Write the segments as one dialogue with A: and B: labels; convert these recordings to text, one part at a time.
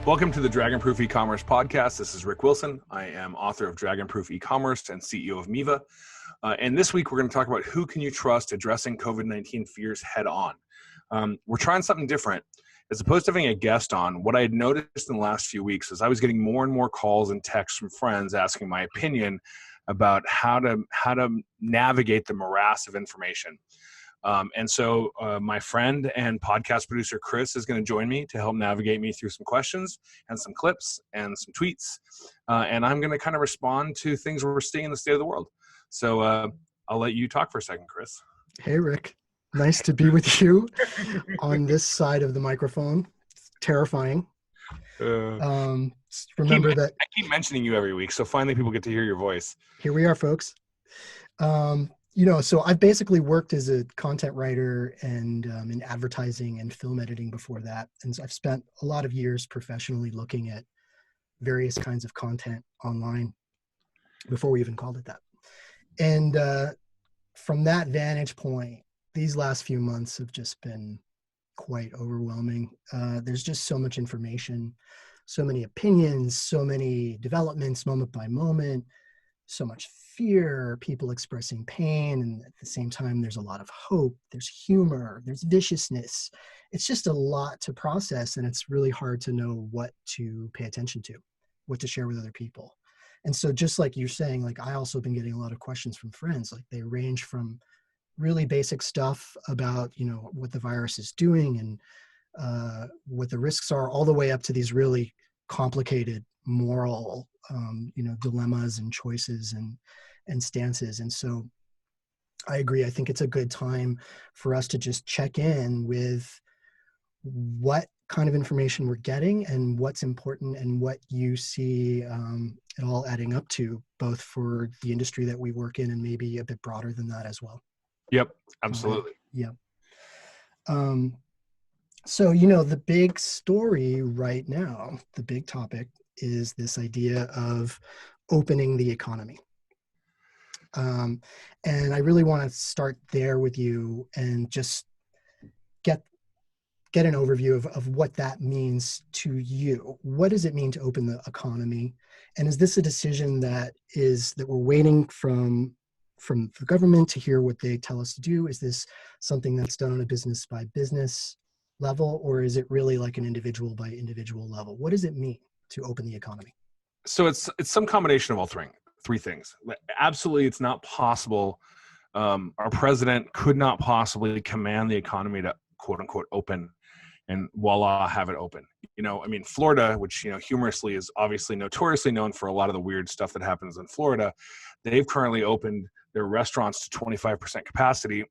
A: Welcome to the Dragonproof e-commerce podcast. This is Rick Wilson. I am author of Dragonproof e-commerce and CEO of Miva. And this week we're going to talk about who can you trust addressing COVID-19 fears head on. We're trying something different. As opposed to having a guest on, what I had noticed in the last few weeks is I was getting more and more calls and texts from friends asking my opinion about how to navigate the morass of information. And so my friend and podcast producer, Chris, is going to join me to help navigate me through some questions and some clips and some tweets. And I'm going to kind of respond to things we're seeing in the state of the world. So I'll let you talk for a second, Chris.
B: Hey, Rick. Nice to be with you on this side of the microphone. It's terrifying. Remember that
A: I keep mentioning you every week, so finally people get to hear your voice.
B: Here we are, folks. So I've basically worked as a content writer and in advertising and film editing before that. And so I've spent a lot of years professionally looking at various kinds of content online before we even called it that. And from that vantage point, these last few months have just been quite overwhelming. There's just so much information, so many opinions, so many developments moment by moment, so much fear, people expressing pain, and at the same time, there's a lot of hope, there's humor, there's viciousness. It's just a lot to process, and it's really hard to know what to pay attention to, what to share with other people. And so just like you're saying, like I also been getting a lot of questions from friends, like they range from really basic stuff about, what the virus is doing and what the risks are, all the way up to these really complicated moral, dilemmas and choices and stances. And so I agree. I think it's a good time for us to just check in with what kind of information we're getting and what's important and what you see it all adding up to, both for the industry that we work in and maybe a bit broader than that as well.
A: Yep, absolutely.
B: So, the big story right now, the big topic is this idea of opening the economy. And I really want to start there with you and just get an overview of what that means to you. What does it mean to open the economy? And is this a decision that we're waiting from the government to hear what they tell us to do? Is this something that's done on a business by business level, or is it really like an individual by individual level? What does it mean to open the economy?
A: So it's some combination of all three things. Absolutely, it's not possible. Our president could not possibly command the economy to quote unquote open and voila, have it open. Florida, which, humorously is obviously notoriously known for a lot of the weird stuff that happens in Florida, they've currently opened their restaurants to 25% capacity.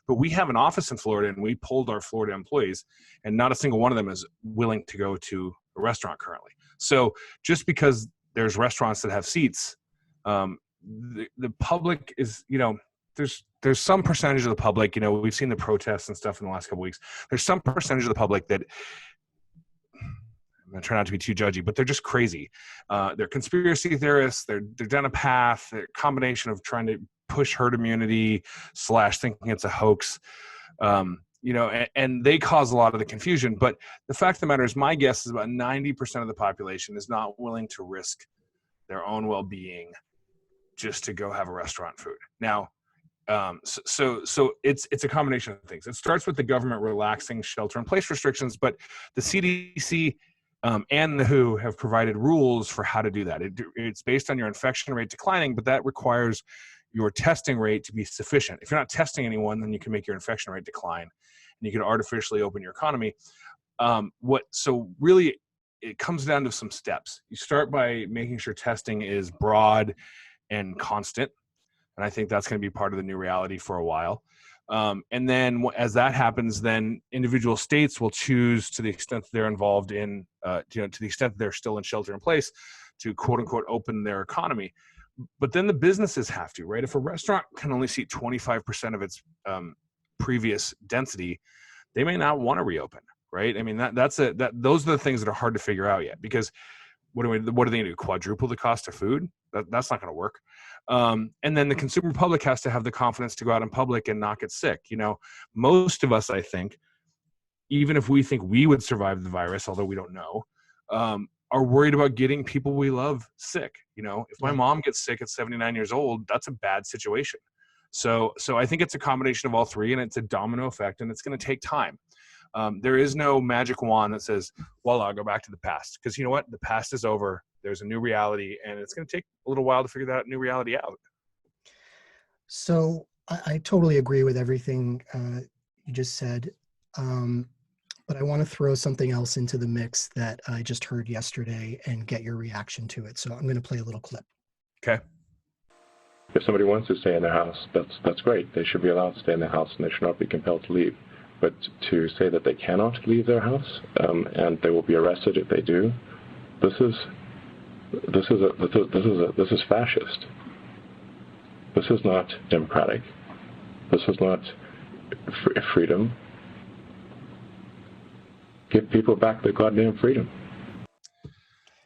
A: But we have an office in Florida and we polled our Florida employees and not a single one of them is willing to go to a restaurant currently. So just because there's restaurants that have seats, the public is, there's some percentage of the public, we've seen the protests and stuff in the last couple of weeks. There's some percentage of the public that, I'm going to try not to be too judgy, but they're just crazy. They're conspiracy theorists. They're down a path, they're a combination of trying to push herd immunity / thinking it's a hoax, and they cause a lot of the confusion. But the fact of the matter is, my guess is about 90% of the population is not willing to risk their own well-being just to go have a restaurant food. Now, so it's a combination of things. It starts with the government relaxing shelter-in-place restrictions, but the CDC and the WHO have provided rules for how to do that. It's based on your infection rate declining, but that requires your testing rate to be sufficient. If you're not testing anyone, then you can make your infection rate decline, and you can artificially open your economy. So really, it comes down to some steps. You start by making sure testing is broad and constant, and I think that's going to be part of the new reality for a while. And then as that happens, then individual states will choose, to the extent that they're involved in, to the extent that they're still in shelter in place, to quote unquote open their economy. But then the businesses have to, right? If a restaurant can only seat 25% of its previous density, they may not want to reopen, right? I mean, those are the things that are hard to figure out yet, because what are they going to do? Quadruple the cost of food? That's not going to work. And then the consumer public has to have the confidence to go out in public and not get sick. Most of us, I think, even if we think we would survive the virus, although we don't know, are worried about getting people we love sick. You know, if my
B: Yeah.
A: mom gets sick at 79 years old, that's a bad situation. So I think it's a combination of all three, and it's a domino effect, and it's going to take time. There is no magic wand that says, well, I'll go back to the past. Because you know what? The past is over. There's a new reality, and it's going to take a little while to figure that new reality out.
B: So I totally agree with everything you just said. But I want to throw something else into the mix that I just heard yesterday and get your reaction to it. So I'm going to play a little clip.
A: Okay.
C: If somebody wants to stay in their house, that's great. They should be allowed to stay in their house, and they should not be compelled to leave. But to say that they cannot leave their house and they will be arrested if they do, this is fascist. This is not democratic. This is not freedom. Give people back their goddamn freedom.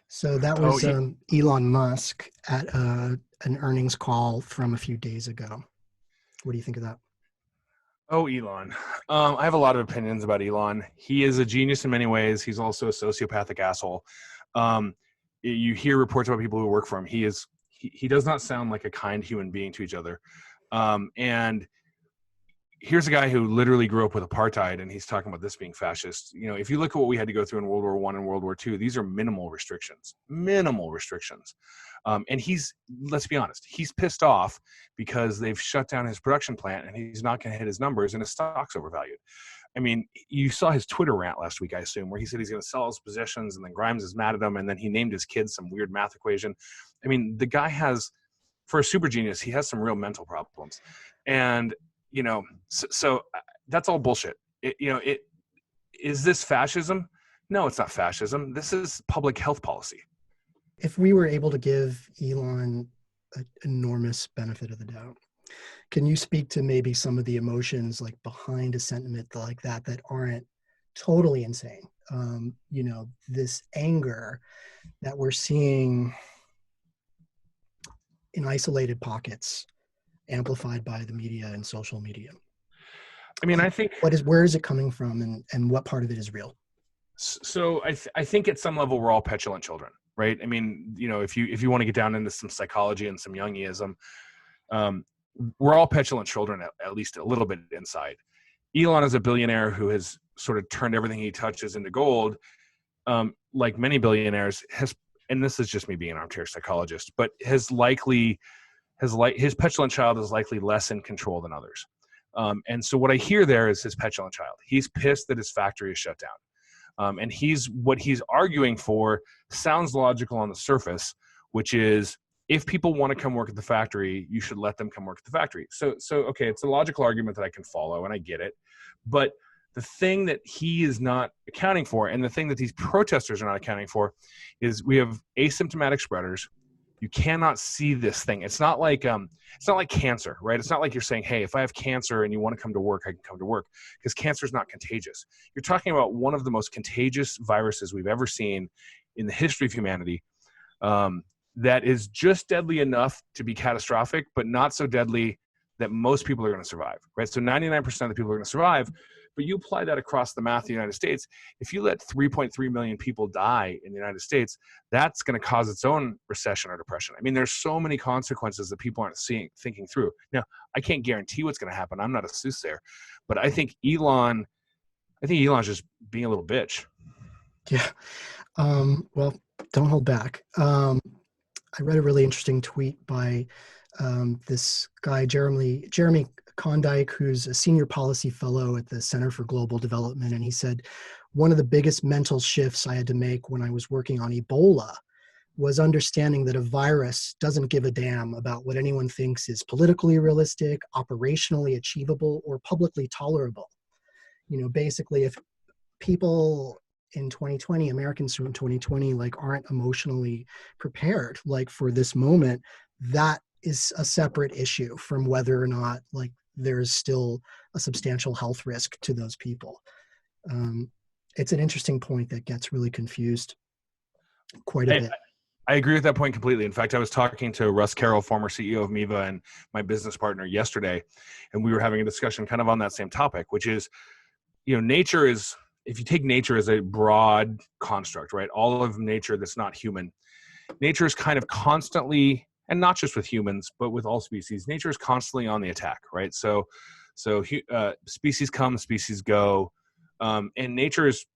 B: So that was Elon Musk at an earnings call from a few days ago. What do you think of that?
A: Oh, Elon. I have a lot of opinions about Elon. He is a genius in many ways. He's also a sociopathic asshole. You hear reports about people who work for him. He does not sound like a kind human being to each other. And here's a guy who literally grew up with apartheid, and he's talking about this being fascist. You know, if you look at what we had to go through in World War I and World War II, these are minimal restrictions. And let's be honest, he's pissed off because they've shut down his production plant and he's not going to hit his numbers and his stock's overvalued. I mean, you saw his Twitter rant last week, I assume, where he said he's going to sell his possessions, and then Grimes is mad at him, and then he named his kids some weird math equation. I mean, the guy has, for a super genius, he has some real mental problems. And, you know, so that's all bullshit. Is this fascism? No, it's not fascism. This is public health policy.
B: If we were able to give Elon an enormous benefit of the doubt, can you speak to maybe some of the emotions like behind a sentiment like that aren't totally insane? You know, this anger that we're seeing in isolated pockets, amplified by the media and social media.
A: I mean, I think
B: where is it coming from, and what part of it is real?
A: So I think at some level we're all petulant children, right? I mean, you know, if you want to get down into some psychology and some Jungiism, we're all petulant children at least a little bit inside. Elon is a billionaire who has sort of turned everything he touches into gold. Like many billionaires, and this is just me being an armchair psychologist, but his petulant child is likely less in control than others. And so what I hear there is his petulant child. He's pissed that his factory is shut down. And what he's arguing for sounds logical on the surface, which is if people want to come work at the factory, you should let them come work at the factory. So okay, it's a logical argument that I can follow, and I get it. But the thing that he is not accounting for, and the thing that these protesters are not accounting for, is we have asymptomatic spreaders. You cannot see this thing. It's not like cancer, right? It's not like you're saying, hey, if I have cancer and you want to come to work, I can come to work, because cancer is not contagious. You're talking about one of the most contagious viruses we've ever seen in the history of humanity, that is just deadly enough to be catastrophic, but not so deadly that most people are going to survive, right? So 99% of the people are going to survive, but you apply that across the math of the United States. If you let 3.3 million people die in the United States, that's going to cause its own recession or depression. I mean, there's so many consequences that people aren't thinking through. Now, I can't guarantee what's going to happen. I'm not a soothsayer, but I think Elon's just being a little bitch.
B: Yeah. Well, don't hold back. I read a really interesting tweet by this guy, Jeremy Condike, who's a senior policy fellow at the Center for Global Development. And he said, one of the biggest mental shifts I had to make when I was working on Ebola was understanding that a virus doesn't give a damn about what anyone thinks is politically realistic, operationally achievable, or publicly tolerable. You know, basically, if people in 2020, Americans in 2020, like aren't emotionally prepared, like for this moment, that is a separate issue from whether or not like there is still a substantial health risk to those people. It's an interesting point that gets really confused quite a bit.
A: I agree with that point completely. In fact, I was talking to Russ Carroll, former CEO of Miva, and my business partner yesterday, and we were having a discussion kind of on that same topic, which is, you know, nature is if you take nature as a broad construct, right? All of nature that's not human, nature is kind of constantly, and not just with humans, but with all species, nature is constantly on the attack, right? So species come, species go, and nature is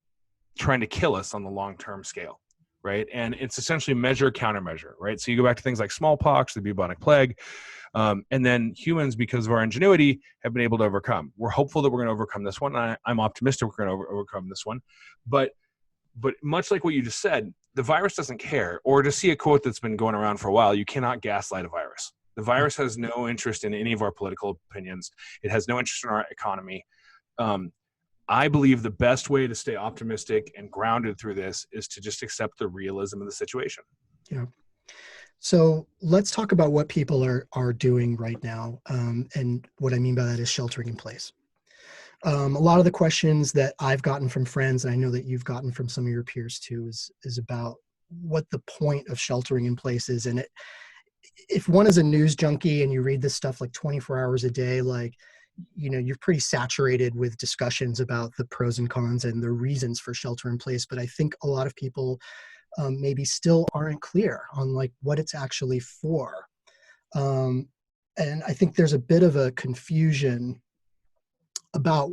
A: trying to kill us on the long-term scale, right? And it's essentially measure, countermeasure, right? So you go back to things like smallpox, the bubonic plague, and then humans, because of our ingenuity, have been able to overcome. We're hopeful that we're going to overcome this one. I'm optimistic we're going to overcome this one. But much like what you just said, the virus doesn't care. Or to see a quote that's been going around for a while, you cannot gaslight a virus. The virus has no interest in any of our political opinions. It has no interest in our economy. I believe the best way to stay optimistic and grounded through this is to just accept the realism of the situation.
B: Yeah. So let's talk about what people are doing right now. And what I mean by that is sheltering in place. A lot of the questions that I've gotten from friends, and I know that you've gotten from some of your peers too, is about what the point of sheltering in place is. And if one is a news junkie and you read this stuff like 24 hours a day, like, you know, you're pretty saturated with discussions about the pros and cons and the reasons for shelter in place. But I think a lot of people maybe still aren't clear on like what it's actually for. And I think there's a bit of a confusion about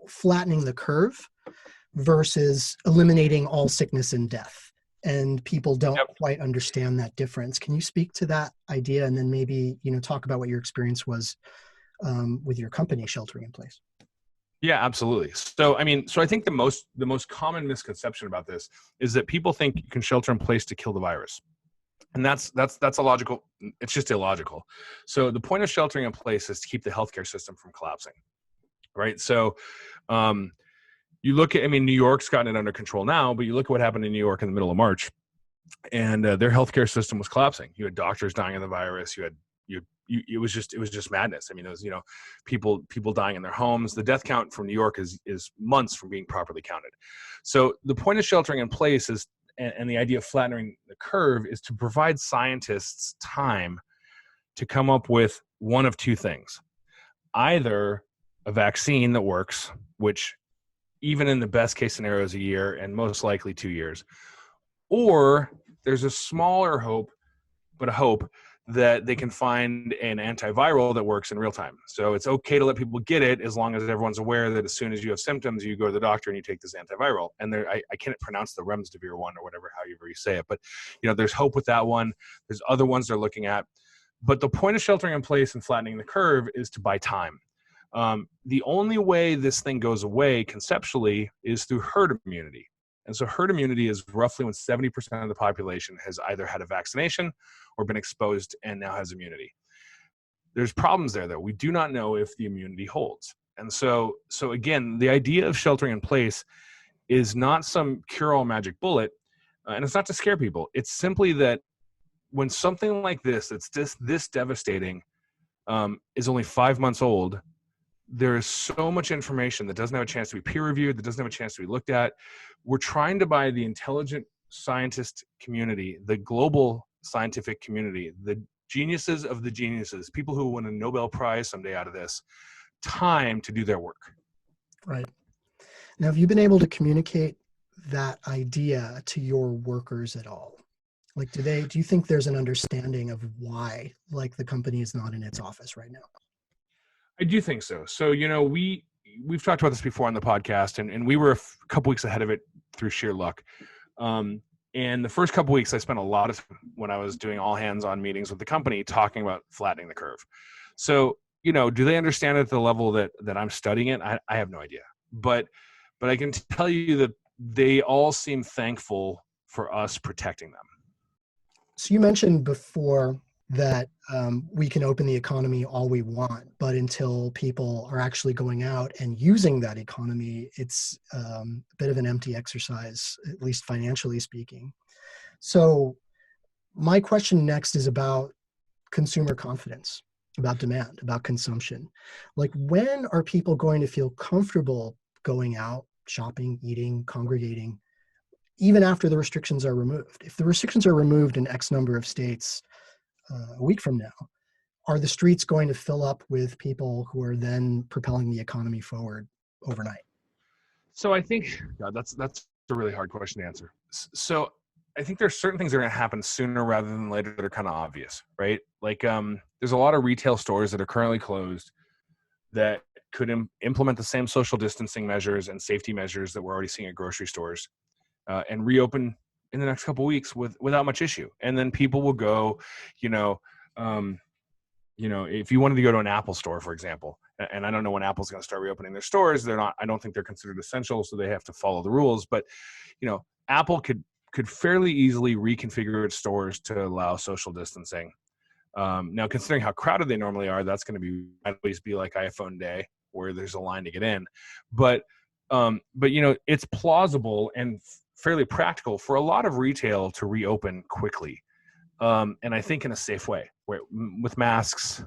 B: flattening the curve versus eliminating all sickness and death. And people don't quite understand that difference. Can you speak to that idea and then maybe, you know, talk about what your experience was with your company sheltering in place?
A: Yeah, absolutely. So, I think the most common misconception about this is that people think you can shelter in place to kill the virus. And that's illogical. It's just illogical. So the point of sheltering in place is to keep the healthcare system from collapsing, right? So you look at, New York's gotten it under control now, but you look at what happened in New York in the middle of March, and their healthcare system was collapsing. You had doctors dying of the virus. It was just madness. It was, people dying in their homes. The death count from New York is months from being properly counted. So the point of sheltering in place is, and the idea of flattening the curve is to provide scientists time to come up with one of two things. Either a vaccine that works, which even in the best case scenario is a year and most likely 2 years, or there's a smaller hope, but a hope that they can find an antiviral that works in real time. So it's okay to let people get it as long as everyone's aware that as soon as you have symptoms, you go to the doctor and you take this antiviral. And I can't pronounce the remdesivir one or whatever, however you say it, but there's hope with that one. There's other ones they're looking at. But the point of sheltering in place and flattening the curve is to buy time. The only way this thing goes away conceptually is through herd immunity. And so herd immunity is roughly when 70% of the population has either had a vaccination or been exposed and now has immunity. There's problems there, though. We do not know if the immunity holds. And so again, the idea of sheltering in place is not some cure-all magic bullet, and it's not to scare people. It's simply that when something like this, it's this devastating, is only 5 months old, there is so much information that doesn't have a chance to be peer-reviewed, that doesn't have a chance to be looked at. We're trying to buy the intelligent scientist community, the global scientific community, the geniuses of the geniuses, people who win a Nobel Prize someday out of this, time to do their work.
B: Right. Now, have you been able to communicate that idea to your workers at all? Like, do you think there's an understanding of why, like, the company is not in its office right now?
A: I do think so. So, we've talked about this before on the podcast, and we were a couple weeks ahead of it through sheer luck. And the first couple weeks, I spent a lot of time when I was doing all hands on meetings with the company talking about flattening the curve. So, do they understand it at the level that I'm studying it? I have no idea. But I can tell you that they all seem thankful for us protecting them.
B: So you mentioned before that we can open the economy all we want, but until people are actually going out and using that economy, it's a bit of an empty exercise, at least financially speaking. So my question next is about consumer confidence, about demand, about consumption. Like, when are people going to feel comfortable going out, shopping, eating, congregating, even after the restrictions are removed? If the restrictions are removed in X number of states a week from now, are the streets going to fill up with people who are then propelling the economy forward overnight?
A: So I think, God, that's a really hard question to answer. So I think there's certain things that are going to happen sooner rather than later that are kind of obvious, right? Like, there's a lot of retail stores that are currently closed that could implement the same social distancing measures and safety measures that we're already seeing at grocery stores, and reopen in the next couple of weeks without much issue. And then people will go, you know, if you wanted to go to an Apple store, for example, and I don't know when Apple's going to start reopening their stores. I don't think they're considered essential, so they have to follow the rules. But, Apple could fairly easily reconfigure its stores to allow social distancing. Now, considering how crowded they normally are, that's going to always be like iPhone day where there's a line to get in. But it's plausible and fairly practical for a lot of retail to reopen quickly. And I think in a safe way, with masks,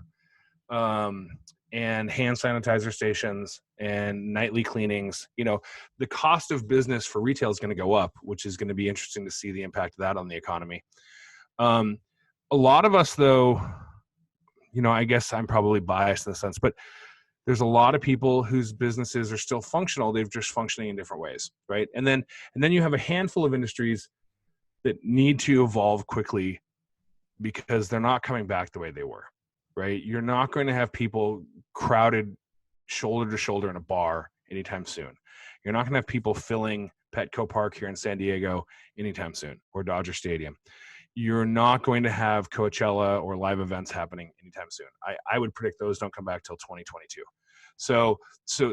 A: and hand sanitizer stations and nightly cleanings. The cost of business for retail is going to go up, which is going to be interesting to see the impact of that on the economy. A lot of us, though, I guess I'm probably biased in a sense, but there's a lot of people whose businesses are still functional. They're just functioning in different ways, right? And then you have a handful of industries that need to evolve quickly because they're not coming back the way they were, right? You're not going to have people crowded shoulder to shoulder in a bar anytime soon. You're not going to have people filling Petco Park here in San Diego anytime soon, or Dodger Stadium. You're not going to have Coachella or live events happening anytime soon. I would predict those don't come back till 2022. So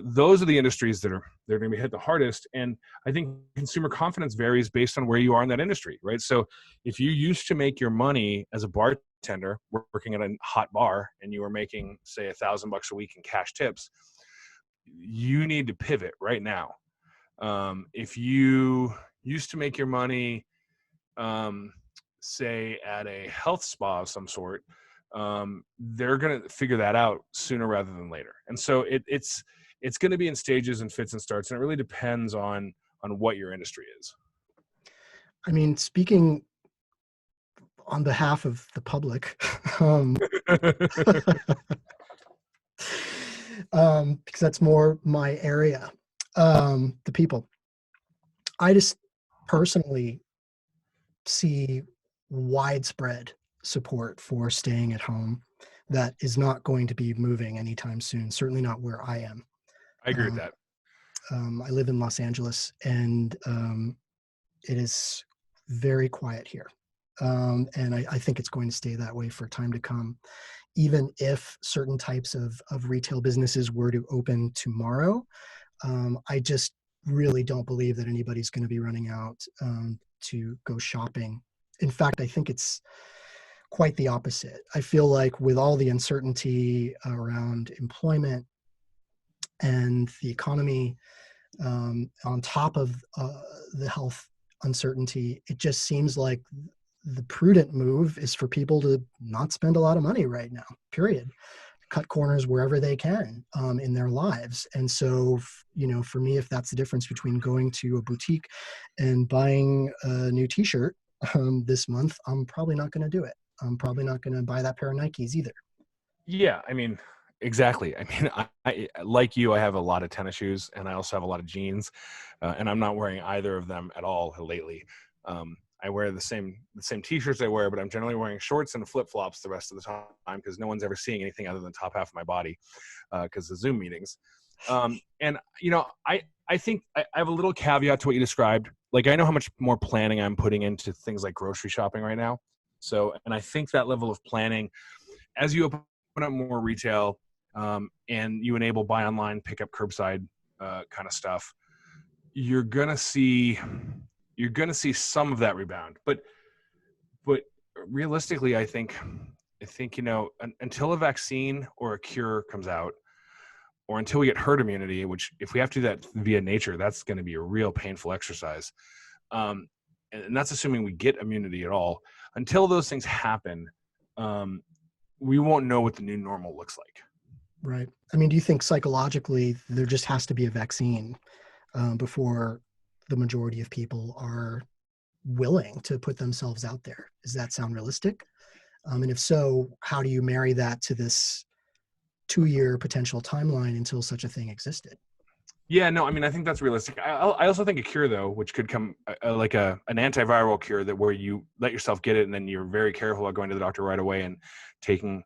A: those are the industries they're going to be hit the hardest. And I think consumer confidence varies based on where you are in that industry, right? So if you used to make your money as a bartender working at a hot bar and you were making, say, $1,000 a week in cash tips, you need to pivot right now. If you used to make your money, say, at a health spa of some sort, they're going to figure that out sooner rather than later. And so it's going to be in stages and fits and starts, and it really depends on what your industry is.
B: I mean, speaking on behalf of the public, because that's more my area, the people, I just personally see widespread support for staying at home that is not going to be moving anytime soon, certainly not where I am.
A: I agree with that.
B: I live in Los Angeles, and it is very quiet here. And I think it's going to stay that way for time to come. Even if certain types of retail businesses were to open tomorrow, I just really don't believe that anybody's going to be running out to go shopping. In fact, I think it's quite the opposite. I feel like with all the uncertainty around employment and the economy, on top of the health uncertainty, it just seems like the prudent move is for people to not spend a lot of money right now, period. Cut corners wherever they can in their lives. And so, for me, if that's the difference between going to a boutique and buying a new t-shirt this month, I'm probably not going to do it. I'm probably not going to buy that pair of Nikes either.
A: Yeah, I mean, exactly. I mean, I like you, I have a lot of tennis shoes, and I also have a lot of jeans, and I'm not wearing either of them at all lately. I wear the same t-shirts I wear, but I'm generally wearing shorts and flip-flops the rest of the time because no one's ever seeing anything other than top half of my body because of Zoom meetings. And I think I have a little caveat to what you described. Like, I know how much more planning I'm putting into things like grocery shopping right now. So, and I think that level of planning, as you open up more retail, and you enable buy online, pick up curbside kind of stuff, you're gonna see some of that rebound. But realistically, I think until a vaccine or a cure comes out, or until we get herd immunity, which if we have to do that via nature, that's going to be a real painful exercise. And that's assuming we get immunity at all. Until those things happen, we won't know what the new normal looks like.
B: Right. I mean, do you think psychologically there just has to be a vaccine before the majority of people are willing to put themselves out there? Does that sound realistic? And if so, how do you marry that to this 2-year potential timeline until such a thing existed?
A: Yeah, no, I mean, I think that's realistic. I also think a cure, though, which could come like an antiviral cure, that where you let yourself get it and then you're very careful about going to the doctor right away and taking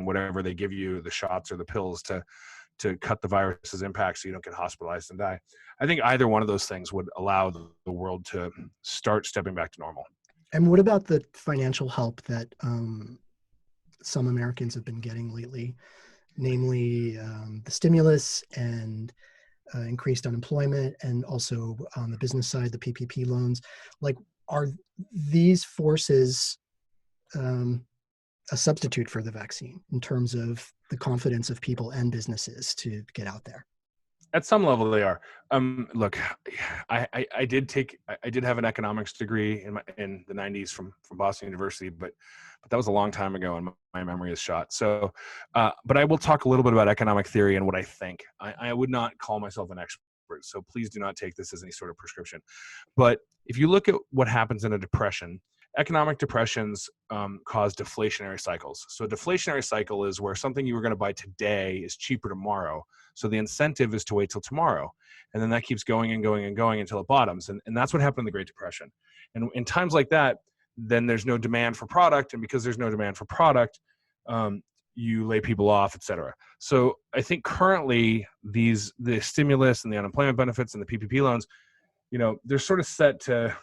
A: whatever they give you, the shots or the pills to cut the virus's impact so you don't get hospitalized and die. I think either one of those things would allow the world to start stepping back to normal.
B: And what about the financial help that some Americans have been getting lately, namely the stimulus and increased unemployment, and also on the business side, the PPP loans? Like, are these forces a substitute for the vaccine in terms of the confidence of people and businesses to get out there?
A: At some level, they are. Look, I did have an economics degree in the '90s from Boston University, but that was a long time ago, and my memory is shot. So, but I will talk a little bit about economic theory and what I think. I would not call myself an expert, so please do not take this as any sort of prescription. But if you look at what happens in a depression, economic depressions cause deflationary cycles. So a deflationary cycle is where something you were going to buy today is cheaper tomorrow. So the incentive is to wait till tomorrow. And then that keeps going and going and going until it bottoms. And that's what happened in the Great Depression. And in times like that, then there's no demand for product. And because there's no demand for product, you lay people off, et cetera. So I think currently the stimulus and the unemployment benefits and the PPP loans, they're sort of set to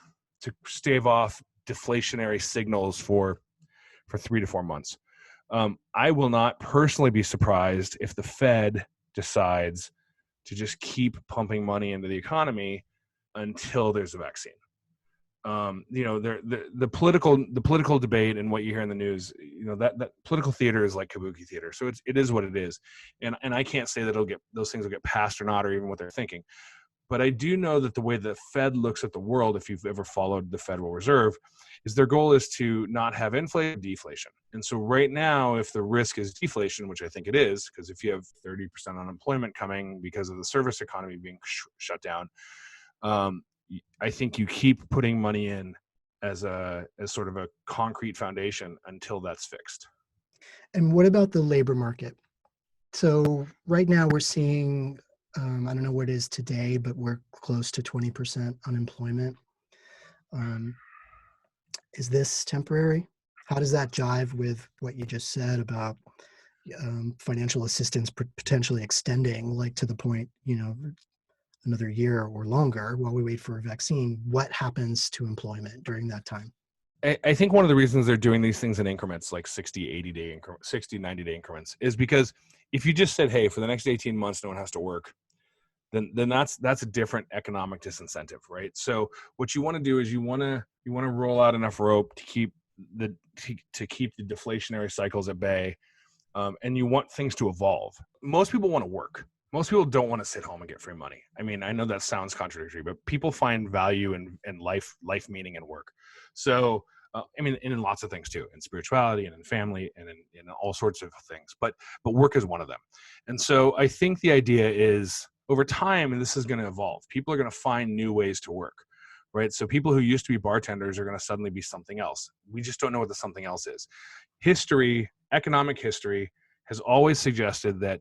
A: stave off deflationary signals for 3 to 4 months. I will not personally be surprised if the Fed decides to just keep pumping money into the economy until there's a vaccine. The political debate and what you hear in the news, that political theater is like kabuki theater. So it is what it is, and I can't say that those things will get passed or not, or even what they're thinking. But I do know that the way the Fed looks at the world, if you've ever followed the Federal Reserve, is their goal is to not have inflation, deflation. And so right now, if the risk is deflation, which I think it is, because if you have 30% unemployment coming because of the service economy being shut down, I think you keep putting money in as sort of a concrete foundation until that's fixed.
B: And what about the labor market? So right now we're seeing, I don't know what it is today, but we're close to 20% unemployment. Is this temporary? How does that jive with what you just said about financial assistance potentially extending, like to the point, another year or longer while we wait for a vaccine? What happens to employment during that time?
A: I think one of the reasons they're doing these things in increments, like 90 day increments, is because if you just said, hey, for the next 18 months, no one has to work, then that's a different economic disincentive, right? So what you want to do is you want to roll out enough rope to keep the deflationary cycles at bay, and you want things to evolve. Most people want to work. Most people don't want to sit home and get free money. I mean, I know that sounds contradictory, but people find value in life meaning in work. So, in lots of things too, in spirituality and in family and in all sorts of things, but work is one of them. And so I think the idea is over time, and this is going to evolve, people are going to find new ways to work, right? So people who used to be bartenders are going to suddenly be something else. We just don't know what the something else is. Economic history has always suggested that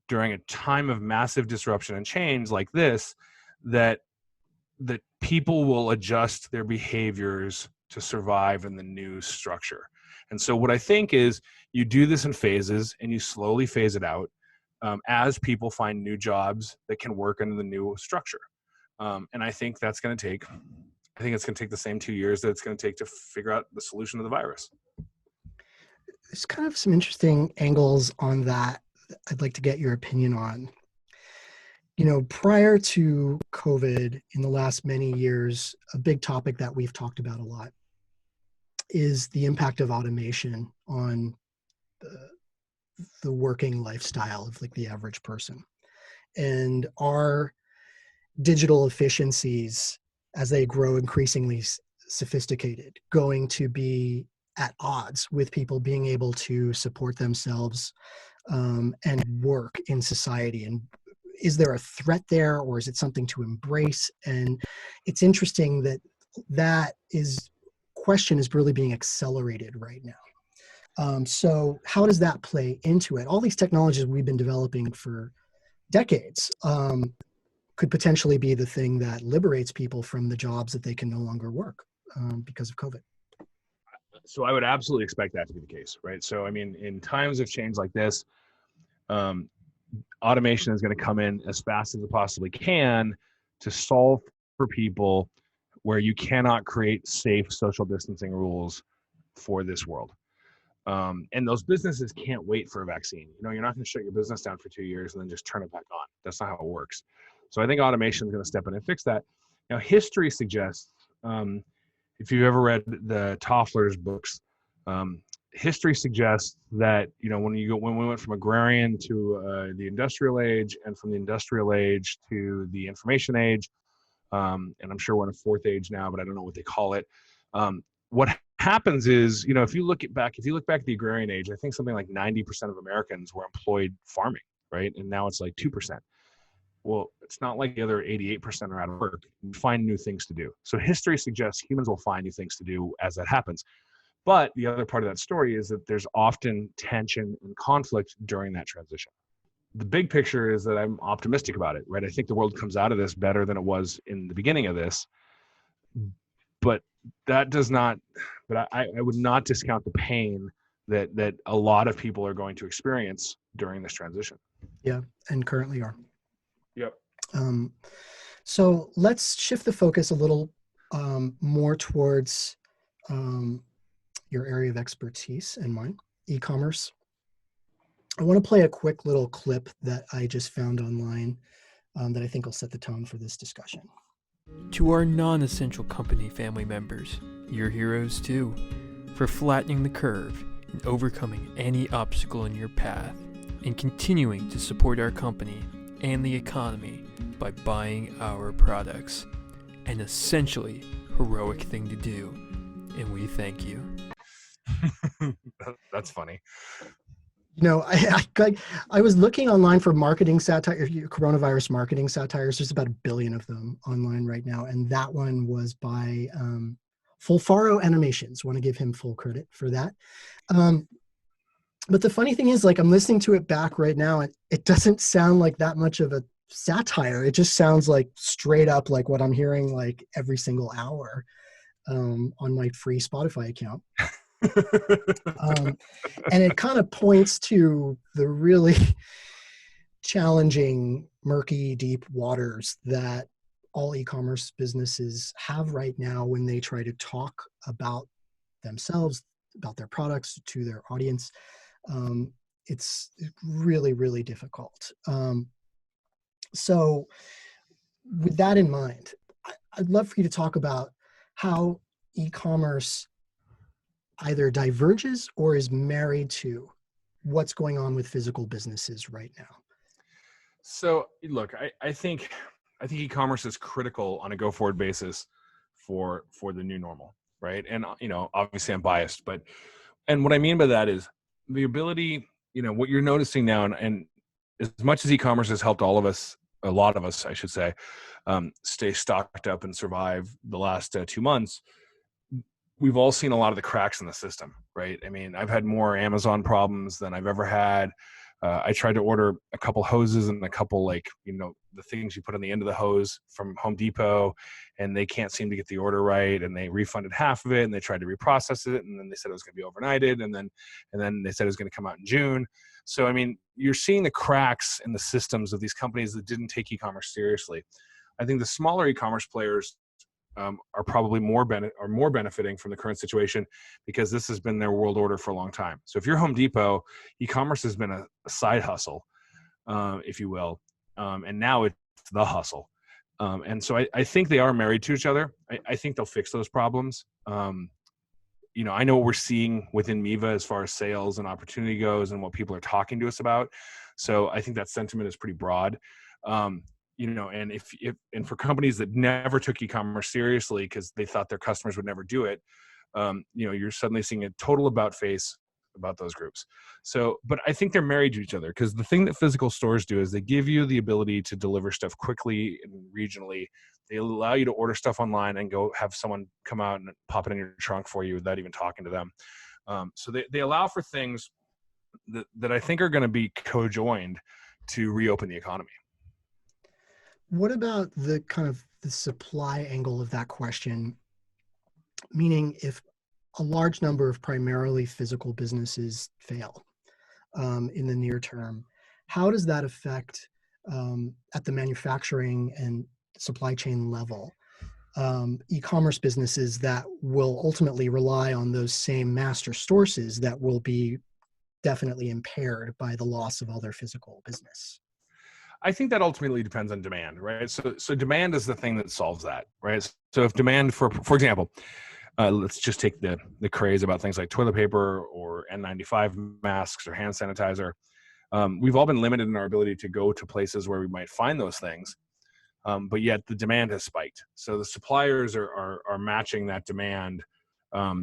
A: during a time of massive disruption and change like this, that people will adjust their behaviors to survive in the new structure. And so what I think is you do this in phases and you slowly phase it out as people find new jobs that can work under the new structure. And I think it's going to take the same 2 years that it's going to take to figure out the solution to the virus.
B: There's kind of some interesting angles on that I'd like to get your opinion on. Prior to COVID, in the last many years, a big topic that we've talked about a lot is the impact of automation on the working lifestyle of like the average person. And our digital efficiencies, as they grow increasingly sophisticated, going to be at odds with people being able to support themselves and work in society. And is there a threat there, or is it something to embrace? And it's interesting that question is really being accelerated right now. So how does that play into it? All these technologies we've been developing for decades could potentially be the thing that liberates people from the jobs that they can no longer work because of COVID.
A: So I would absolutely expect that to be the case, right? So, I mean, in times of change like this, automation is going to come in as fast as it possibly can to solve for people where you cannot create safe social distancing rules for this world. And those businesses can't wait for a vaccine. You know, you're not going to shut your business down for 2 years and then just turn it back on. That's not how it works. So I think automation is going to step in and fix that. Now, history suggests, if you've ever read the Toffler's books, history suggests that, you know, when we went from agrarian to the industrial age, and from the industrial age to the information age, and I'm sure we're in a fourth age now, but I don't know what they call it. What happens is, you know, if you look back at the agrarian age, I think something like 90% of Americans were employed farming, right? And now it's like 2%. Well, it's not like the other 88% are out of work. We find new things to do. So history suggests humans will find new things to do as that happens. But the other part of that story is that there's often tension and conflict during that transition. The big picture is that I'm optimistic about it, right? I think the world comes out of this better than it was in the beginning of this. But that does not, but I would not discount the pain that a lot of people are going to experience during this transition.
B: Yeah, and currently are.
A: Yep.
B: So let's shift the focus a little more towards your area of expertise and mine, e-commerce. I want to play a quick little clip that I just found online that I think will set the tone for this discussion.
D: To our non-essential company family members, you're heroes too, for flattening the curve and overcoming any obstacle in your path, and continuing to support our company and the economy by buying our products. An essentially heroic thing to do, and we thank you.
A: That's funny.
B: You know, I was looking online for marketing satire, coronavirus marketing satires. There's about 1 billion of them online right now, and that one was by Fulfaro Animations. Want to give him full credit for that. But the funny thing is, like, I'm listening to it back right now, and it doesn't sound like that much of a satire. It just sounds like straight up like what I'm hearing like every single hour on my free Spotify account. And it kind of points to the really challenging, murky, deep waters that all e-commerce businesses have right now when they try to talk about themselves, about their products to their audience. It's really, really difficult. So with that in mind, I'd love for you to talk about how e-commerce either diverges or is married to what's going on with physical businesses right now.
A: So look, I think e-commerce is critical on a go-forward basis for the new normal, right? And, you know, obviously I'm biased, and what I mean by that is the ability, you know, what you're noticing now, and as much as e-commerce has helped all of us, a lot of us, I should say, stay stocked up and survive the last 2 months, we've all seen a lot of the cracks in the system, right? I mean, I've had more Amazon problems than I've ever had. I tried to order a couple hoses and a couple, like, you know, the things you put on the end of the hose from Home Depot, and they can't seem to get the order right, and they refunded half of it, and they tried to reprocess it, and then they said it was going to be overnighted, and then they said it was going to come out in June. So, I mean, you're seeing the cracks in the systems of these companies that didn't take e-commerce seriously. I think the smaller e-commerce players are probably more benefiting from the current situation because this has been their world order for a long time. So if you're Home Depot, e-commerce has been a side hustle, if you will, and now it's the hustle. And so I think they are married to each other. I think they'll fix those problems. You know, I know what we're seeing within Miva as far as sales and opportunity goes and what people are talking to us about. So I think that sentiment is pretty broad. You know, and if for companies that never took e-commerce seriously because they thought their customers would never do it, you know, you're suddenly seeing a total about face about those groups. So, but I think they're married to each other because the thing that physical stores do is they give you the ability to deliver stuff quickly and regionally. They allow you to order stuff online and go have someone come out and pop it in your trunk for you without even talking to them. So they allow for things that I think are going to be co-joined to reopen the economy.
B: what about the kind of the supply angle of that question? Meaning, if a large number of primarily physical businesses fail in the near term, how does that affect at the manufacturing and supply chain level e-commerce businesses that will ultimately rely on those same master sources that will be definitely impaired by the loss of all their physical business?
A: I think that ultimately depends on demand, right? So demand is the thing that solves that, right? So if demand, for example, let's just take the craze about things like toilet paper or N95 masks or hand sanitizer. We've all been limited in our ability to go to places where we might find those things, but yet the demand has spiked. So the suppliers are matching that demand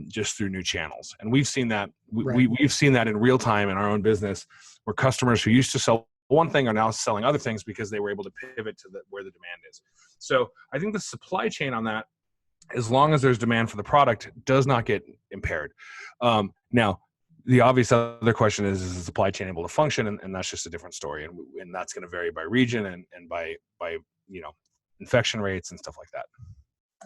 A: just through new channels, and we've seen that. We've seen that in real time in our own business, where customers who used to sell one thing are now selling other things because they were able to pivot to where the demand is. So I think the supply chain on that, as long as there's demand for the product, does not get impaired. Now, the obvious other question is the supply chain able to function? And that's just a different story. And that's going to vary by region and by infection rates and stuff like that.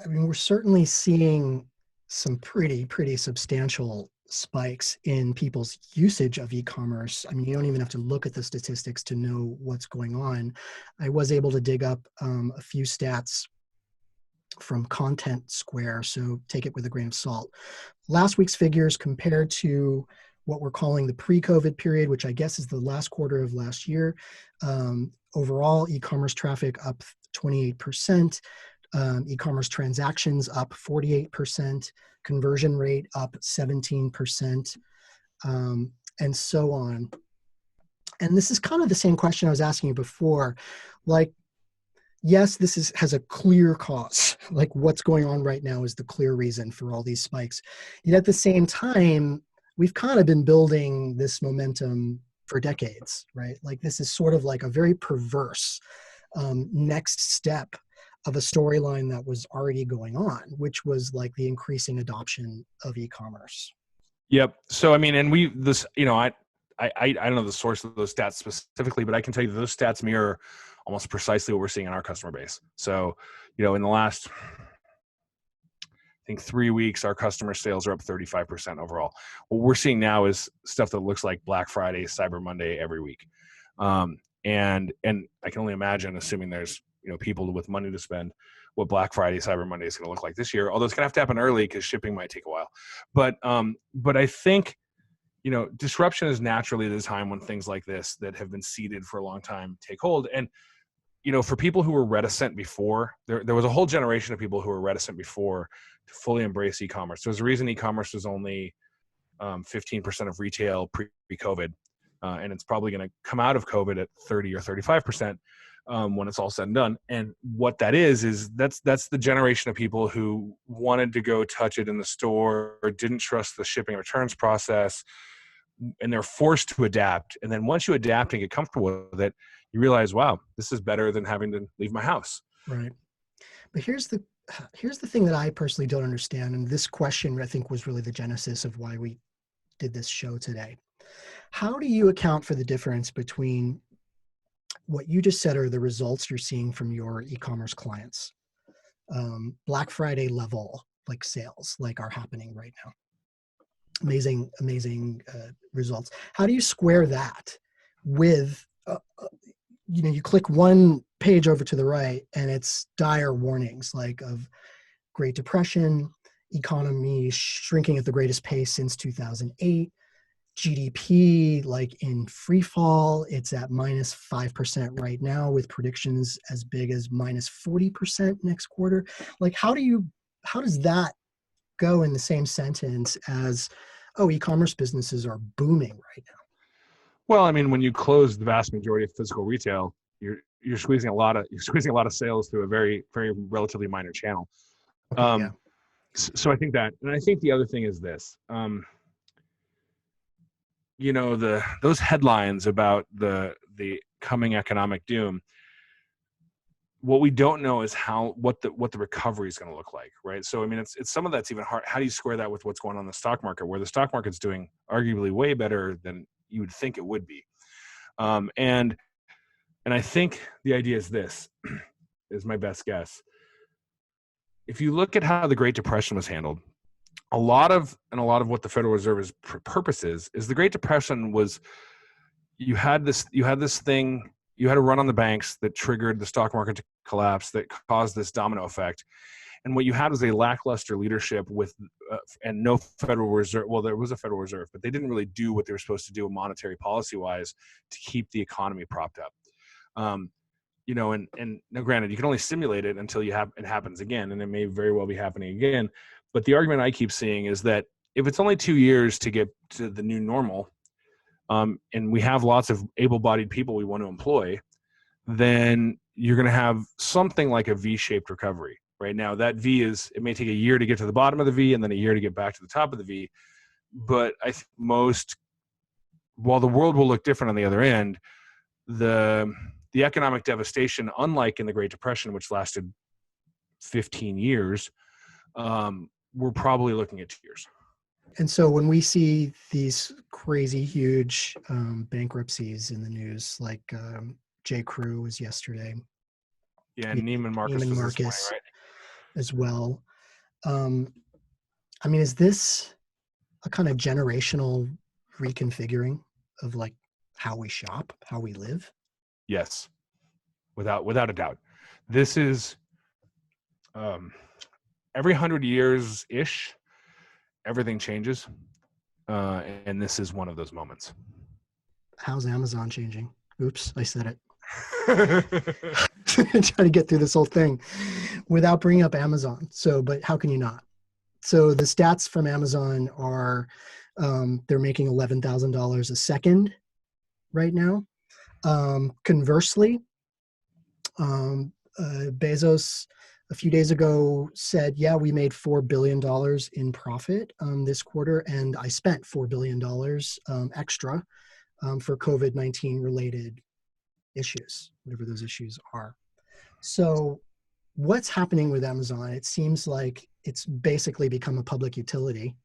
B: I mean, we're certainly seeing some pretty substantial spikes in people's usage of e-commerce. I mean, you don't even have to look at the statistics to know what's going on. I was able to dig up a few stats from Content Square, so take it with a grain of salt. Last week's figures compared to what we're calling the pre-COVID period, which I guess is the last quarter of last year. Overall, e-commerce traffic up 28%, e-commerce transactions up 48%, conversion rate up 17%, and so on. And this is kind of the same question I was asking you before. Like, yes, this has a clear cause. Like, what's going on right now is the clear reason for all these spikes. Yet at the same time, we've kind of been building this momentum for decades, right? Like, this is sort of like a very perverse next step of a storyline that was already going on, which was like the increasing adoption of e-commerce.
A: Yep. So, I mean, and I don't know the source of those stats specifically, but I can tell you that those stats mirror almost precisely what we're seeing in our customer base. So, in the last, I think 3 weeks, our customer sales are up 35% overall. What we're seeing now is stuff that looks like Black Friday, Cyber Monday every week. And I can only imagine, assuming there's, people with money to spend, what Black Friday, Cyber Monday is going to look like this year, although it's going to have to happen early because shipping might take a while. But I think, disruption is naturally the time when things like this that have been seeded for a long time take hold. And, for people who were reticent before, there was a whole generation of people who were reticent before to fully embrace e-commerce. There's a reason e-commerce was only 15% of retail pre-COVID. And it's probably going to come out of COVID at 30 or 35% when it's all said and done. And what that is that's the generation of people who wanted to go touch it in the store or didn't trust the shipping returns process, and they're forced to adapt. And then once you adapt and get comfortable with it, you realize, wow, this is better than having to leave my house.
B: Right. But here's the thing that I personally don't understand. And this question, I think, was really the genesis of why we did this show today. How do you account for the difference between what you just said are the results you're seeing from your e-commerce clients, Black Friday level, like sales, like are happening right now? Amazing results. How do you square that with, you click one page over to the right and it's dire warnings like of Great Depression, economy shrinking at the greatest pace since 2008, GDP like in free fall, it's at minus 5% right now with predictions as big as minus 40% next quarter. Like, how does that go in the same sentence as, oh, e-commerce businesses are booming right now?
A: Well, I mean, when you close the vast majority of physical retail, you're squeezing a lot of sales through a very, very relatively minor channel.
B: Okay, yeah.
A: So I think that, and I think the other thing is this, those headlines about the coming economic doom. What we don't know is what the recovery is going to look like, right? So I mean, it's some of that's even hard. How do you square that with what's going on in the stock market, where the stock market's doing arguably way better than you would think it would be? And I think the idea is this: is my best guess. If you look at how the Great Depression was handled, a lot of what the Federal Reserve's purpose is the Great Depression was, you had a run on the banks that triggered the stock market to collapse, that caused this domino effect. And what you had was a lackluster leadership with, and no Federal Reserve. Well, there was a Federal Reserve, but they didn't really do what they were supposed to do monetary policy wise to keep the economy propped up. You know, and now granted, you can only simulate it until it happens again, and it may very well be happening again. But the argument I keep seeing is that if it's only 2 years to get to the new normal, and we have lots of able-bodied people we want to employ, then you're going to have something like a V-shaped recovery. Right now, that V it may take a year to get to the bottom of the V and then a year to get back to the top of the V. But I think while the world will look different on the other end, the economic devastation, unlike in the Great Depression, which lasted 15 years, we're probably looking at 2 years.
B: And so when we see these crazy, huge bankruptcies in the news, like J. Crew was yesterday.
A: Yeah, and Neiman Marcus was this morning, right?
B: As well. I mean, is this a kind of generational reconfiguring of like how we shop, how we live?
A: Yes, without a doubt. This is every 100 years ish, everything changes, and this is one of those moments.
B: How's Amazon changing? Oops, I said it. Trying to get through this whole thing without bringing up Amazon. But how can you not? So the stats from Amazon are they're making $11,000 a second right now. Conversely, Bezos a few days ago said, yeah, we made $4 billion in profit this quarter, and I spent $4 billion extra for COVID-19 related issues, whatever those issues are. So what's happening with Amazon? It seems like it's basically become a public utility.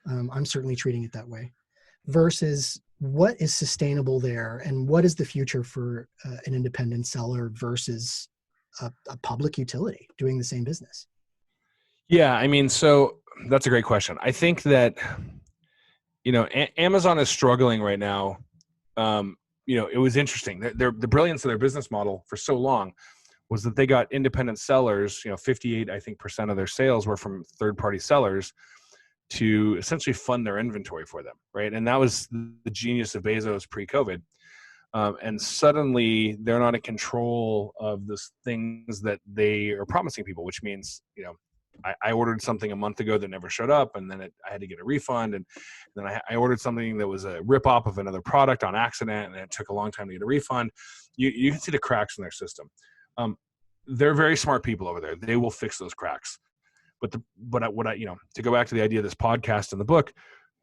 B: I'm certainly treating it that way. Versus what is sustainable there, and what is the future for an independent seller versus a public utility doing the same business?
A: Yeah, I mean, so that's a great question. I think that, you know, Amazon is struggling right now. You know, it was interesting. The brilliance of their business model for so long was that they got independent sellers, you know, 58, I think, % of their sales were from third-party sellers to essentially fund their inventory for them, right? And that was the genius of Bezos pre-COVID. And suddenly they're not in control of the things that they are promising people, which means, you know, I ordered something a month ago that never showed up, and then I had to get a refund. And then I ordered something that was a rip-off of another product on accident, and it took a long time to get a refund. You can see the cracks in their system. They're very smart people over there. They will fix those cracks. But you know, to go back to the idea of this podcast and the book,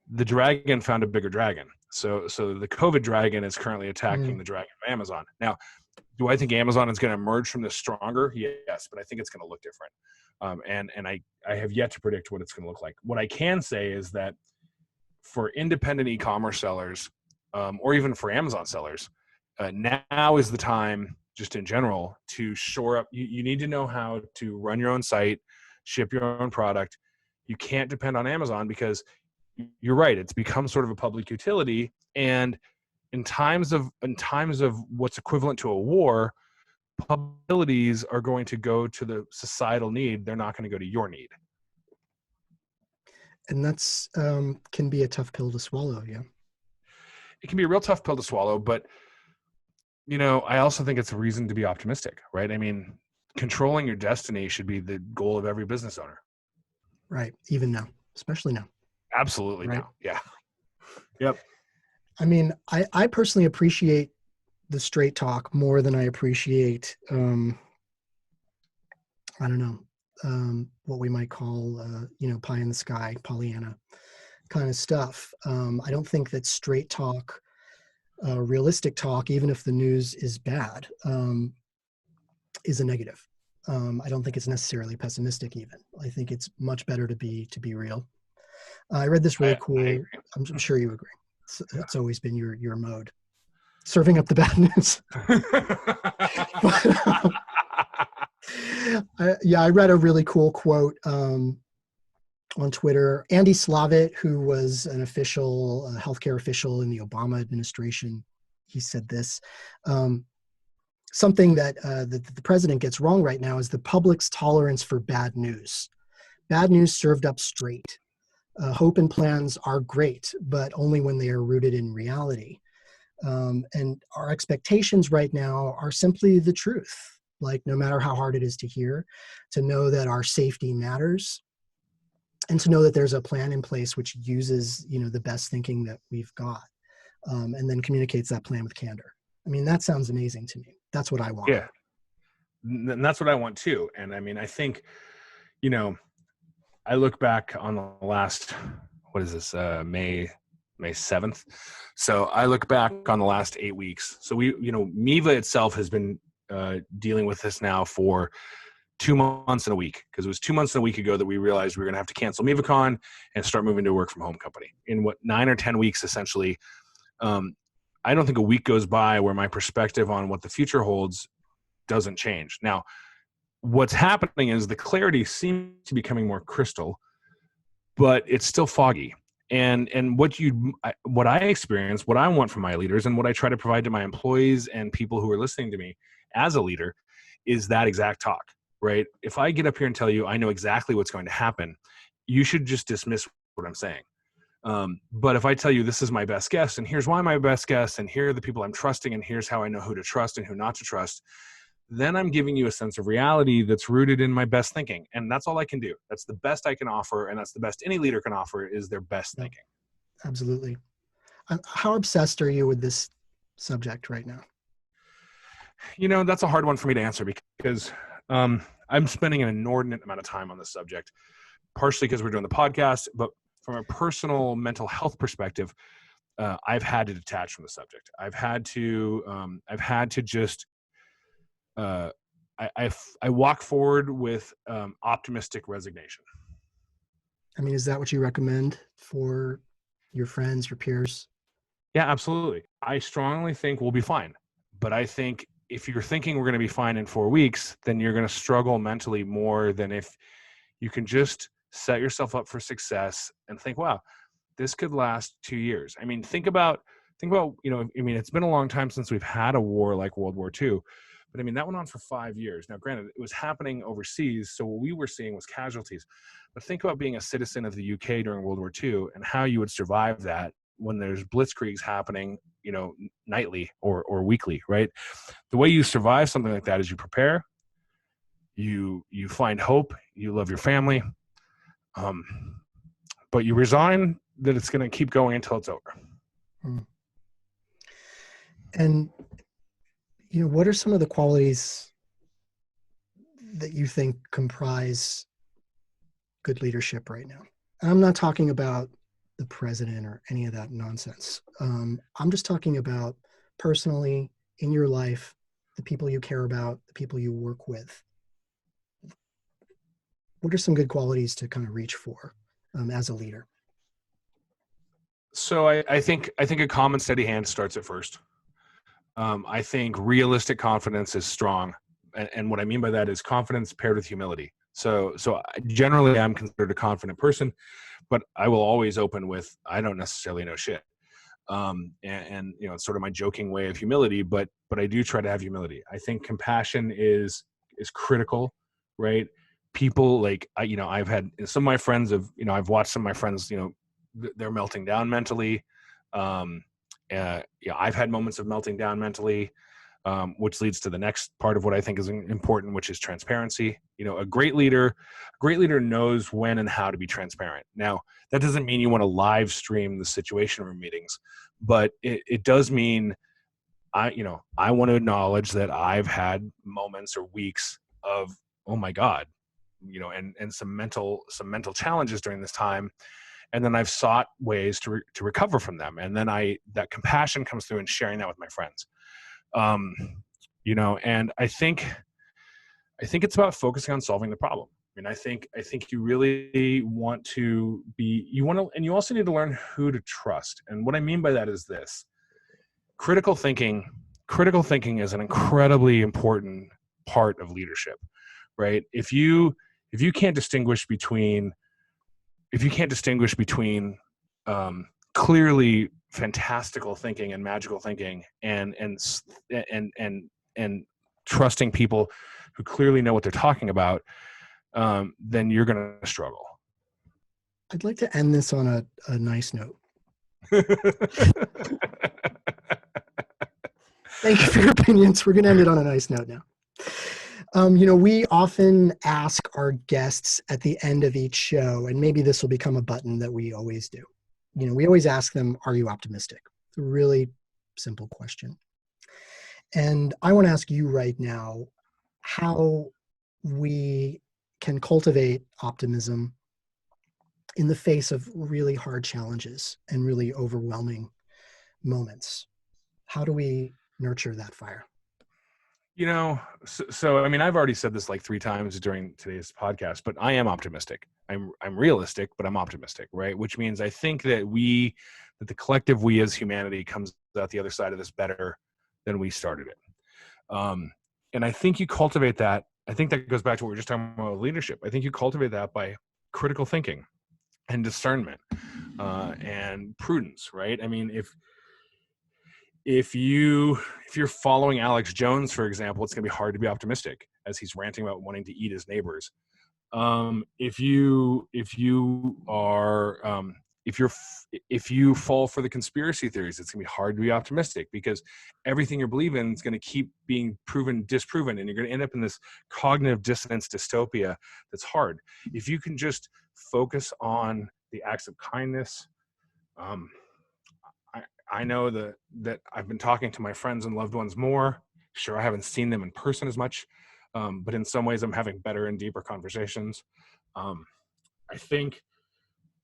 A: the dragon found a bigger dragon. So the COVID dragon is currently attacking the dragon of Amazon. Now, do I think Amazon is going to emerge from this stronger? Yes, but I think it's going to look different. And I have yet to predict what it's going to look like. What I can say is that for independent e-commerce sellers, or even for Amazon sellers, now is the time, just in general, to shore up. You need to know how to run your own site, ship your own product. You can't depend on Amazon because you're right. It's become sort of a public utility. And in times of what's equivalent to a war, public utilities are going to go to the societal need. They're not going to go to your need.
B: And that's can be a tough pill to swallow. Yeah.
A: It can be a real tough pill to swallow, but you know, I also think it's a reason to be optimistic, right? I mean, controlling your destiny should be the goal of every business owner.
B: Right. Even now, especially now.
A: Absolutely. Right? Now. Yeah. Yep.
B: I mean, I personally appreciate the straight talk more than I appreciate, I don't know, what we might call, you know, pie in the sky, Pollyanna kind of stuff. I don't think that straight talk, realistic talk, even if the news is bad, is a negative. I don't think it's necessarily pessimistic even. I think it's much better to be but, I read this really cool, I'm sure you agree. It's always been your mode. Serving up the bad news. I read a really cool quote on Twitter. Andy Slavitt, who was an official, a healthcare official in the Obama administration, he said this. Something that the president gets wrong right now is the public's tolerance for bad news. Bad news served up straight. Hope and plans are great, but only when they are rooted in reality. And our expectations right now are simply the truth. Like, no matter how hard it is to hear, to know that our safety matters, and to know that there's a plan in place which uses, the best thinking that we've got, and then communicates that plan with candor. I mean, that sounds amazing to me. That's what I want.
A: Yeah, and that's what I want too. And I mean, I think, I look back on the last, what is this, May 7th. So I look back on the last 8 weeks. So Miva itself has been dealing with this now for 2 months and a week, because it was 2 months and a week ago that we realized we were going to have to cancel MivaCon and start moving to a work from home company. In 9 or 10 weeks, essentially, I don't think a week goes by where my perspective on what the future holds doesn't change. Now, what's happening is the clarity seems to be becoming more crystal, but it's still foggy. And what I experience, what I want from my leaders, and what I try to provide to my employees and people who are listening to me as a leader is that exact talk, right? If I get up here and tell you I know exactly what's going to happen, you should just dismiss what I'm saying. But if I tell you this is my best guess, and here's why my best guess, and here are the people I'm trusting, and here's how I know who to trust and who not to trust, then I'm giving you a sense of reality that's rooted in my best thinking. And that's all I can do. That's the best I can offer. And that's the best any leader can offer, is their best thinking.
B: Absolutely. How obsessed are you with this subject right now?
A: That's a hard one for me to answer, because I'm spending an inordinate amount of time on this subject, partially because we're doing the podcast, but from a personal mental health perspective, I've had to detach from the subject. I've had to just, I walk forward with optimistic resignation.
B: I mean, is that what you recommend for your friends, your peers?
A: Yeah, absolutely. I strongly think we'll be fine. But I think if you're thinking we're going to be fine in 4 weeks, then you're going to struggle mentally more than if you can just set yourself up for success and think, wow, this could last 2 years. I mean, think about, it's been a long time since we've had a war like World War II. But I mean, that went on for 5 years. Now, granted, it was happening overseas, so what we were seeing was casualties. But think about being a citizen of the UK during World War II and how you would survive that when there's blitzkriegs happening, nightly or weekly, right? The way you survive something like that is you prepare, you find hope, you love your family, but you resign that it's going to keep going until it's over.
B: And what are some of the qualities that you think comprise good leadership right now? And I'm not talking about the president or any of that nonsense. I'm just talking about personally in your life, the people you care about, the people you work with. What are some good qualities to kind of reach for as a leader?
A: So I think a calm and steady hand starts at first. I think realistic confidence is strong. And what I mean by that is confidence paired with humility. So generally I'm considered a confident person, but I will always open with, I don't necessarily know shit. It's sort of my joking way of humility, but I do try to have humility. I think compassion is critical, right? People I've had some of my friends I've watched some of my friends, they're melting down mentally. I've had moments of melting down mentally, which leads to the next part of what I think is important, which is transparency. A great leader knows when and how to be transparent. Now, that doesn't mean you want to live stream the situation room meetings, but it does mean I want to acknowledge that I've had moments or weeks of, oh my God, and some mental challenges during this time. And then I've sought ways to recover from them. And then that compassion comes through in sharing that with my friends. And I think it's about focusing on solving the problem. I mean, I think you really want to and you also need to learn who to trust. And what I mean by that is this: critical thinking is an incredibly important part of leadership, right? If you can't distinguish between clearly fantastical thinking and magical thinking and trusting people who clearly know what they're talking about, then you're going to struggle.
B: I'd like to end this on a nice note. Thank you for your opinions. We're going to end it on a nice note now. We often ask our guests at the end of each show, and maybe this will become a button that we always do. We always ask them, are you optimistic? It's a really simple question. And I want to ask you right now how we can cultivate optimism in the face of really hard challenges and really overwhelming moments. How do we nurture that fire?
A: So I mean, I've already said this like 3 times during today's podcast, but I am optimistic. I'm realistic, but I'm optimistic, right? Which means I think that the collective we as humanity comes out the other side of this better than we started it. And I think you cultivate that. I think that goes back to what we were just talking about with leadership. I think you cultivate that by critical thinking and discernment and prudence, right? I mean, if you're following Alex Jones, for example, it's going to be hard to be optimistic as he's ranting about wanting to eat his neighbors. If you fall for the conspiracy theories, it's going to be hard to be optimistic because everything you believe in is going to keep being disproven, and you're going to end up in this cognitive dissonance dystopia that's hard. If you can just focus on the acts of kindness, I know that I've been talking to my friends and loved ones more. Sure, I haven't seen them in person as much, but in some ways I'm having better and deeper conversations. I think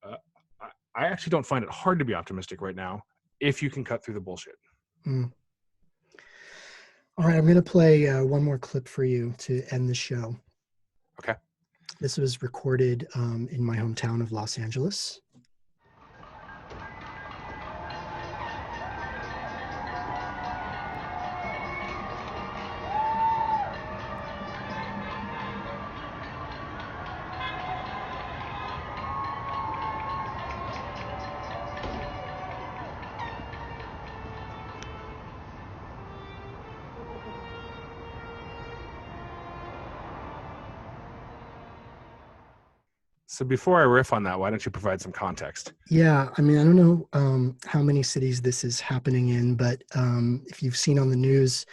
A: I actually don't find it hard to be optimistic right now if you can cut through the bullshit.
B: Mm. All right, I'm going to play one more clip for you to end the show.
A: Okay.
B: This was recorded in my hometown of Los Angeles.
A: So before I riff on that, why don't you provide some context?
B: Yeah, I mean, I don't know how many cities this is happening in, but if you've seen on the news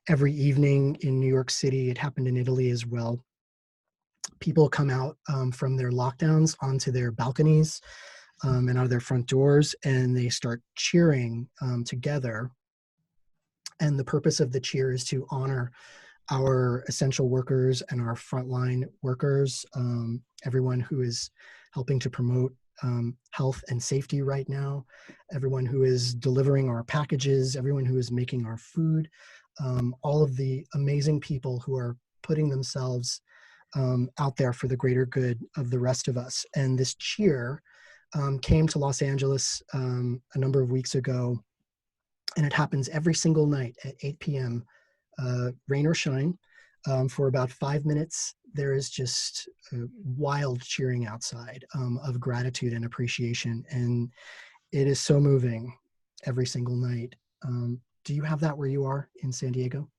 B: every evening in New York City, it happened in Italy as well. People come out from their lockdowns onto their balconies and out of their front doors, and they start cheering together. And the purpose of the cheer is to honor our essential workers and our frontline workers, everyone who is helping to promote health and safety right now, everyone who is delivering our packages, everyone who is making our food, all of the amazing people who are putting themselves out there for the greater good of the rest of us. And this cheer came to Los Angeles a number of weeks ago, and it happens every single night at 8 p.m., rain or shine. For about 5 minutes, there is just wild cheering outside of gratitude and appreciation. And it is so moving every single night. Do you have that where you are in San Diego?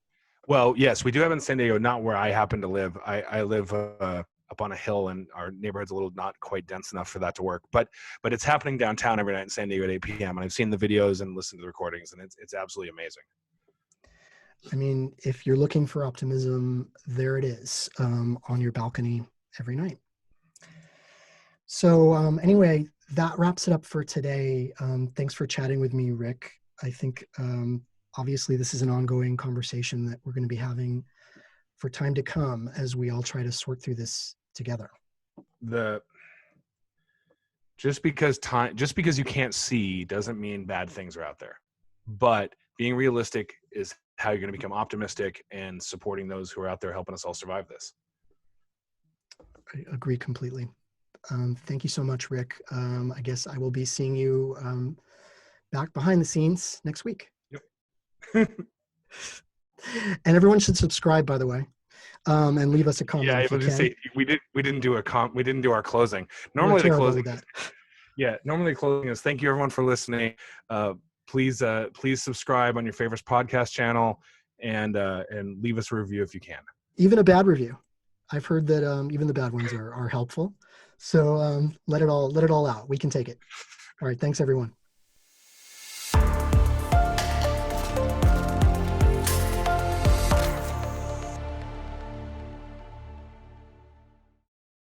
A: Well, yes, we do have in San Diego, not where I happen to live. I live up on a hill, and our neighborhood's a little not quite dense enough for that to work. But it's happening downtown every night in San Diego at 8 p.m. And I've seen the videos and listened to the recordings, and it's absolutely amazing.
B: I mean, if you're looking for optimism, there it is on your balcony every night. So anyway, that wraps it up for today. Thanks for chatting with me, Rick. I think obviously this is an ongoing conversation that we're going to be having for time to come as we all try to sort through this together.
A: Just because you can't see doesn't mean bad things are out there. But being realistic is how you're going to become optimistic and supporting those who are out there helping us all survive this.
B: I agree completely. Thank you so much, Rick. I guess I will be seeing you back behind the scenes next week.
A: Yep.
B: And everyone should subscribe, by the way. and leave us a comment.
A: Yeah, I
B: if you
A: was just
B: can.
A: say we didn't do our closing.
B: We're
A: Normally the
B: terrible
A: closing.
B: with that.
A: Yeah, normally closing is thank you everyone for listening. Please subscribe on your favorite podcast channel and leave us a review if you can.
B: Even a bad review. I've heard that even the bad ones are helpful. So let it all out. We can take it. All right. Thanks, everyone.